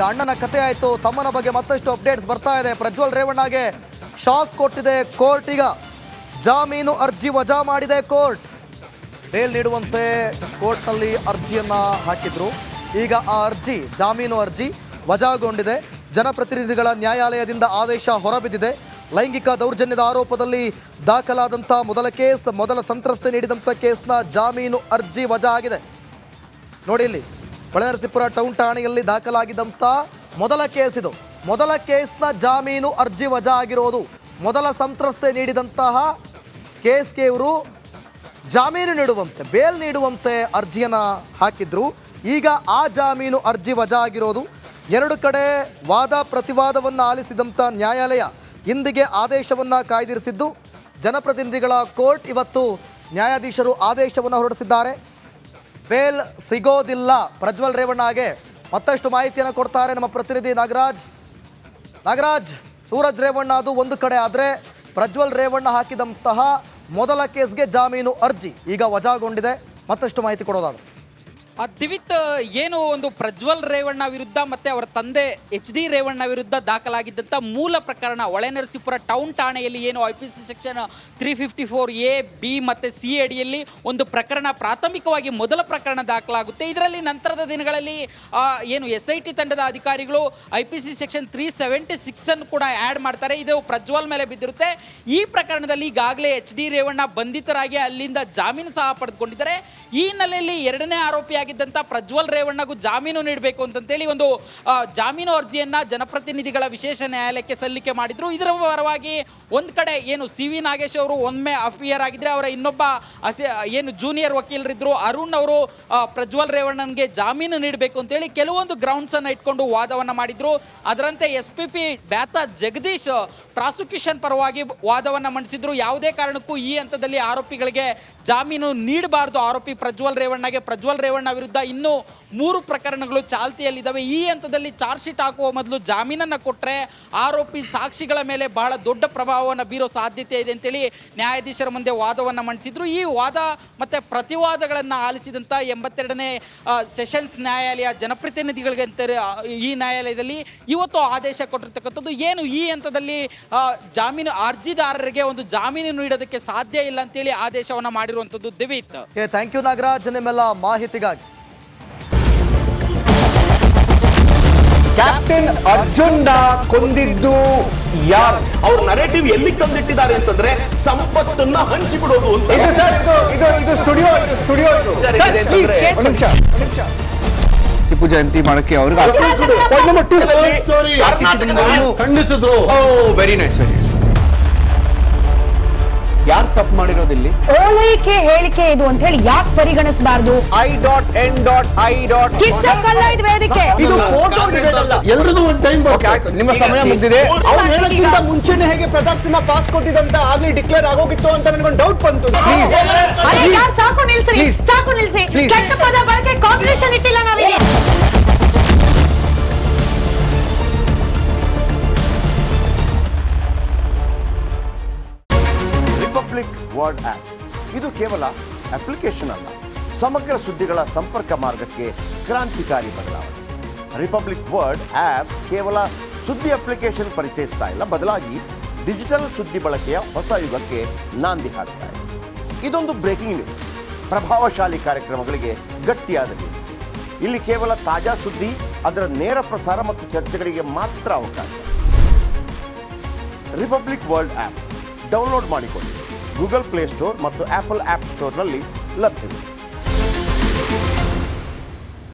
ಅಣ್ಣನ ಕತೆ ಆಯಿತು, ತಮ್ಮನ ಬಗ್ಗೆ ಮತ್ತಷ್ಟು ಅಪ್ಡೇಟ್ಸ್ ಬರ್ತಾ ಇದೆ. ಪ್ರಜ್ವಲ್ ರೇವಣ್ಣಗೆ ಶಾಕ್ ಕೊಟ್ಟಿದೆ ಕೋರ್ಟ್. ಈಗ ಜಾಮೀನು ಅರ್ಜಿ ವಜಾ ಮಾಡಿದೆ ಕೋರ್ಟ್. ಬೇಲ್ ನೀಡುವಂತೆ ಕೋರ್ಟ್ನಲ್ಲಿ ಅರ್ಜಿಯನ್ನ ಹಾಕಿದ್ರು. ಈಗ ಆ ಅರ್ಜಿ, ಜಾಮೀನು ಅರ್ಜಿ ವಜಾಗೊಂಡಿದೆ. ಜನಪ್ರತಿನಿಧಿಗಳ ನ್ಯಾಯಾಲಯದಿಂದ ಆದೇಶ ಹೊರಬಿದ್ದಿದೆ. ಲೈಂಗಿಕ ದೌರ್ಜನ್ಯದ ಆರೋಪದಲ್ಲಿ ದಾಖಲಾದಂಥ ಮೊದಲ ಸಂತ್ರಸ್ತೆ ನೀಡಿದಂಥ ಕೇಸ್ನ ಜಾಮೀನು ಅರ್ಜಿ ವಜಾ ಆಗಿದೆ. ನೋಡಿ, ಇಲ್ಲಿ ಹೊಳೆನರಸೀಪುರ ಟೌನ್ ಠಾಣೆಯಲ್ಲಿ ದಾಖಲಾಗಿದ್ದಂಥ ಮೊದಲ ಕೇಸ್ ಇದು. ಮೊದಲ ಕೇಸ್ನ ಜಾಮೀನು ಅರ್ಜಿ ವಜಾ ಆಗಿರೋದು. ಮೊದಲ ಸಂತ್ರಸ್ತೆ ನೀಡಿದಂತಹ ಕೇಸ್ಗೆ ಇವರು ಜಾಮೀನು ನೀಡುವಂತೆ, ಬೇಲ್ ನೀಡುವಂತೆ ಅರ್ಜಿಯನ್ನು ಹಾಕಿದ್ರು. ಈಗ ಆ ಜಾಮೀನು ಅರ್ಜಿ ವಜಾ ಆಗಿರೋದು. ಎರಡು ಕಡೆ ವಾದ ಪ್ರತಿವಾದವನ್ನು ಆಲಿಸಿದಂಥ ನ್ಯಾಯಾಲಯ ಇಂದಿಗೆ ಆದೇಶವನ್ನು ಕಾಯ್ದಿರಿಸಿದ್ದು. ಜನಪ್ರತಿನಿಧಿಗಳ ಕೋರ್ಟ್ ಇವತ್ತು ನ್ಯಾಯಾಧೀಶರು ಆದೇಶವನ್ನು ಹೊರಡಿಸಿದ್ದಾರೆ. ಬೇಲ್ ಸಿಗೋದಿಲ್ಲ ಪ್ರಜ್ವಲ್ ರೇವಣ್ಣಗೆ. ಮತ್ತಷ್ಟು ಮಾಹಿತಿಯನ್ನು ಕೊಡ್ತಾರೆ ನಮ್ಮ ಪ್ರತಿನಿಧಿ ನಾಗರಾಜ್. ಸೂರಜ್ ರೇವಣ್ಣ ಅದು ಒಂದು ಕಡೆ ಆದರೆ, ಪ್ರಜ್ವಲ್ ರೇವಣ್ಣ ಹಾಕಿದಂತಹ ಮೊದಲ ಕೇಸ್ಗೆ ಜಾಮೀನು ಅರ್ಜಿ ಈಗ ವಜಾಗೊಂಡಿದೆ. ಮತ್ತಷ್ಟು ಮಾಹಿತಿ ಕೊಡೋದಾದ್ರೆ ದಿವಿತ್, ಏನು ಒಂದು ಪ್ರಜ್ವಲ್ ರೇವಣ್ಣ ವಿರುದ್ಧ ಮತ್ತೆ ಅವರ ತಂದೆ HD ರೇವಣ್ಣ ವಿರುದ್ಧ ದಾಖಲಾಗಿದ್ದಂಥ ಮೂಲ ಪ್ರಕರಣ ಹೊಳೆನರಸೀಪುರ ಟೌನ್ ಠಾಣೆಯಲ್ಲಿ ಏನು IPC ಸೆಕ್ಷನ್ 354A, B ಮತ್ತು C ಅಡಿಯಲ್ಲಿ ಒಂದು ಪ್ರಕರಣ, ಪ್ರಾಥಮಿಕವಾಗಿ ಮೊದಲ ಪ್ರಕರಣ ದಾಖಲಾಗುತ್ತೆ. ಇದರಲ್ಲಿ ನಂತರದ ದಿನಗಳಲ್ಲಿ ಏನು SIT ತಂಡದ ಅಧಿಕಾರಿಗಳು IPC ಸೆಕ್ಷನ್ 376 ಅನ್ನು ಕೂಡ ಆ್ಯಡ್ ಮಾಡ್ತಾರೆ. ಇದು ಪ್ರಜ್ವಲ್ ಮೇಲೆ ಬಿದ್ದಿರುತ್ತೆ. ಈ ಪ್ರಕರಣದಲ್ಲಿ ಈಗಾಗಲೇ HD ರೇವಣ್ಣ ಬಂಧಿತರಾಗಿ ಅಲ್ಲಿಂದ ಜಾಮೀನು ಸಹ ಪಡೆದುಕೊಂಡಿದ್ದಾರೆ. ಈ ಹಿನ್ನೆಲೆಯಲ್ಲಿ ಎರಡನೇ ಆರೋಪಿ ಆಗಿದ್ದಂಥ ಪ್ರಜ್ವಲ್ ರೇವಣ್ಣಗೂ ಜಾಮೀನು ನೀಡಬೇಕು ಅಂತೇಳಿ ಒಂದು ಜಾಮೀನು ಅರ್ಜಿಯನ್ನ ಜನಪ್ರತಿನಿಧಿಗಳ ವಿಶೇಷ ನ್ಯಾಯಾಲಯಕ್ಕೆ ಸಲ್ಲಿಕೆ ಮಾಡಿದ್ರು. ಇದರ ಪರವಾಗಿ ಒಂದು ಕಡೆ ಏನು CV ನಾಗೇಶ್ ಅವರು ಒಮ್ಮೆ ಅಫಿಯರ್ ಆಗಿದ್ರೆ, ಅವರ ಇನ್ನೊಬ್ಬ ಏನು ಜೂನಿಯರ್ ವಕೀಲರಿದ್ರು ಅರುಣ್ ಅವರು ಪ್ರಜ್ವಲ್ ರೇವಣ್ಣನಿಗೆ ಜಾಮೀನು ನೀಡಬೇಕು ಅಂತೇಳಿ ಕೆಲವೊಂದು ಗ್ರೌಂಡ್ಸ್ ಅನ್ನ ಇಟ್ಕೊಂಡು ವಾದವನ್ನ ಮಾಡಿದ್ರು. ಅದರಂತೆ SPP ಬ್ಯಾತ ಜಗದೀಶ್ ಪ್ರಾಸಿಕ್ಯೂಷನ್ ಪರವಾಗಿ ವಾದವನ್ನ ಮಂಡಿಸಿದ್ರು. ಯಾವುದೇ ಕಾರಣಕ್ಕೂ ಈ ಹಂತದಲ್ಲಿ ಆರೋಪಿಗಳಿಗೆ ಜಾಮೀನು ನೀಡಬಾರದು. ಆರೋಪಿ ಪ್ರಜ್ವಲ್ ರೇವಣ್ಣ ವಿರುದ್ಧ ಇನ್ನೂ 3 ಪ್ರಕರಣಗಳು ಚಾಲ್ತಿಯಲ್ಲಿದ್ದಾವೆ. ಈ ಹಂತದಲ್ಲಿ ಚಾರ್ಜ್ ಶೀಟ್ ಹಾಕುವ ಮೊದಲು ಜಾಮೀನನ್ನು ಕೊಟ್ಟರೆ ಆರೋಪಿ ಸಾಕ್ಷಿಗಳ ಮೇಲೆ ಬಹಳ ದೊಡ್ಡ ಪ್ರಭಾವವನ್ನು ಬೀರೋ ಸಾಧ್ಯತೆ ಇದೆ ಅಂತೇಳಿ ನ್ಯಾಯಾಧೀಶರ ಮುಂದೆ ವಾದವನ್ನು ಮಂಡಿಸಿದ್ರು. ಈ ವಾದ ಮತ್ತು ಪ್ರತಿವಾದಗಳನ್ನು ಆಲಿಸಿದಂಥ 82ನೇ ಸೆಷನ್ಸ್ ನ್ಯಾಯಾಲಯ ಜನಪ್ರತಿನಿಧಿಗಳಿಗೆ ಈ ನ್ಯಾಯಾಲಯದಲ್ಲಿ ಇವತ್ತು ಆದೇಶ ಕೊಟ್ಟಿರ್ತಕ್ಕಂಥದ್ದು. ಏನು ಈ ಹಂತದಲ್ಲಿ ಜಾಮೀನು ಅರ್ಜಿದಾರರಿಗೆ ಒಂದು ಜಾಮೀನು ನೀಡೋದಕ್ಕೆ ಸಾಧ್ಯ ಇಲ್ಲ ಅಂತೇಳಿ ಆದೇಶವನ್ನು ಮಾಡಿರುವಂಥದ್ದು. ದಿವಿತ್, ಥ್ಯಾಂಕ್ ಯು ನಾಗರಾಜ್ ನಿಮ್ಮೆಲ್ಲ ಮಾಹಿತಿಗಾಗಿ. ಕ್ಯಾಪ್ಟನ್ ಅರ್ಜುನ್ ಕೊಂದಿದ್ದು ಯಾರು? ಅವ್ರ ನರೇಟಿವ್ ಎಲ್ಲಿ ತಂದಿಟ್ಟಿದ್ದಾರೆ ಅಂತಂದ್ರೆ ಸಂಪತ್ತನ್ನ ಹಂಚಿಬಿಡೋದು ಅಂತ. ಇದು ಸ್ಟುಡಿಯೋ ಟಿಪ್ಪು ಜಯಂತಿ ಮಾಡಕ್ಕೆ ಅವ್ರಿಗೆ ಖಂಡಿಸಿದ್ರು. Very nice. ಯಾರು ತಪ್ಪು ಮಾಡಿರೋದಿಲ್ಲಿ? ಓಲೈಕೆ ಹೇಳಿಕೆ ಇದು ಅಂತ ಹೇಳಿ ಯಾಕೆ ಪರಿಗಣಿಸಬಾರದು? ಇದು ಫೋಟೋ ಎಲ್ಲರದು ಒಂದು ಟೈಮ್. ನಿಮ್ಮ ಸಮಯ ಮುಗಿದಿದೆ. ಅವ್ರು ಹೇಳಕ್ಕಿಂತ ಮುಂಚೆನೆ ಹೇಗೆ ಪ್ರತಾಪ್ ಸಿಂಹ ಪಾಸ್ ಕೊಟ್ಟಿದಂತ ಆಗ್ಲಿ ಡಿಕ್ಲೇರ್ ಆಗೋಗಿತ್ತು ಅಂತ ನನಗೊಂದು ಡೌಟ್ ಬಂತು. ಸಾಕು ನಿಲ್ಸಿ. ಕೆಟ್ಟ ಪದ ಬಳಕೆ ಕಾಂಬಿನೇಷನ್ ಇಟ್ಟಿಲ್ಲ ನಾವಿಲ್ಲಿ. ರಿಪಬ್ಲಿಕ್ ವರ್ಡ್ ಆಪ್ ಇದು ಕೇವಲ ಅಪ್ಲಿಕೇಶನ್ ಅಲ್ಲ, ಸಮಗ್ರ ಸುದ್ದಿಗಳ ಸಂಪರ್ಕ ಮಾರ್ಗಕ್ಕೆ ಕ್ರಾಂತಿಕಾರಿ ಬದಲಾವಣೆ. ರಿಪಬ್ಲಿಕ್ ವರ್ಡ್ ಆಪ್ ಕೇವಲ ಸುದ್ದಿ ಅಪ್ಲಿಕೇಶನ್ ಪರಿಚಯಿಸ್ತಾ ಇಲ್ಲ, ಬದಲಾಗಿ ಡಿಜಿಟಲ್ ಸುದ್ದಿ ಬಳಕೆಯ ಹೊಸ ಯುಗಕ್ಕೆ ನಾಂದಿ ಹಾಡ್ತಾ ಇದೆ. ಇದೊಂದು ಬ್ರೇಕಿಂಗ್ ನ್ಯೂಸ್, ಪ್ರಭಾವಶಾಲಿ ಕಾರ್ಯಕ್ರಮಗಳಿಗೆ ಗಟ್ಟಿಯಾದ ನ್ಯೂಸ್. ಇಲ್ಲಿ ಕೇವಲ ತಾಜಾ ಸುದ್ದಿ, ಅದರ ನೇರ ಪ್ರಸಾರ ಮತ್ತು ಚರ್ಚೆಗಳಿಗೆ ಮಾತ್ರ ಅವಕಾಶ. ರಿಪಬ್ಲಿಕ್ ವರ್ಲ್ಡ್ ಆಪ್ ಡೌನ್ಲೋಡ್ ಮಾಡಿಕೊಳ್ಳಿ. ಗೂಗಲ್ ಪ್ಲೇ ಸ್ಟೋರ್ ಮತ್ತು ಆಪಲ್ ಆಪ್ ಸ್ಟೋರ್ನಲ್ಲಿ ಲಭ್ಯವಿದೆ.